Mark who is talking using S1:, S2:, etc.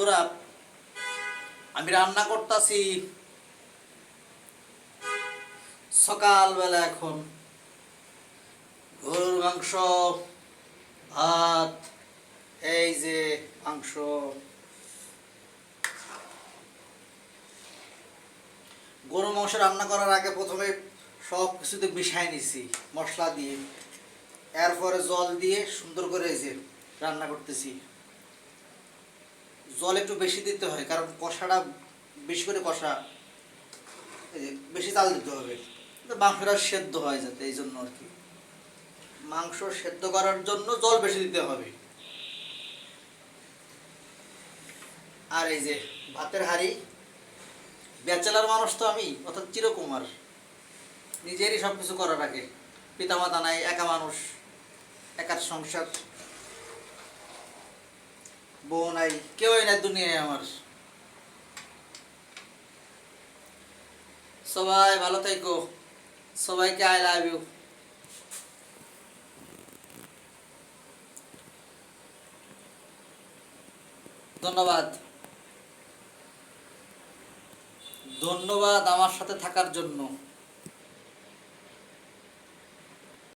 S1: বন্ধুরা, আমি রান্না করতেছি সকালবেলা। এখন গরুর মাংস, ভাত, এই যে মাংস। গরুর মাংস রান্না করার আগে প্রথমে সব কিছুতে মিশাই নিছি মশলা দিয়ে, এরপরে জল দিয়ে সুন্দর করে এই যে রান্না করতেছি। জল একটু বেশি দিতে হয়, কারণ কষাটা বেশি করে কষা, এই যে বেশি চাল দিতে হবে, মাংসটা সেদ্ধ হয় যাতে, এই জন্য আর কি। মাংস সেদ্ধ করার জন্য জল বেশি দিতে হবে। আর এই যে ভাতের হাঁড়ি, ব্যাচেলার মানুষ তো আমি, অর্থাৎ চিরকুমার, নিজেরই সব কিছু করার আগে। পিতামাতা নাই, একা মানুষ, একার সংসার, বউ নাই, কেউই নাই দুনিয়ায় আমার। সবাই ভালো থাকো, সবাইকে আই লাভ ইউ। ধন্যবাদ, ধন্যবাদ আমার সাথে থাকার জন্য।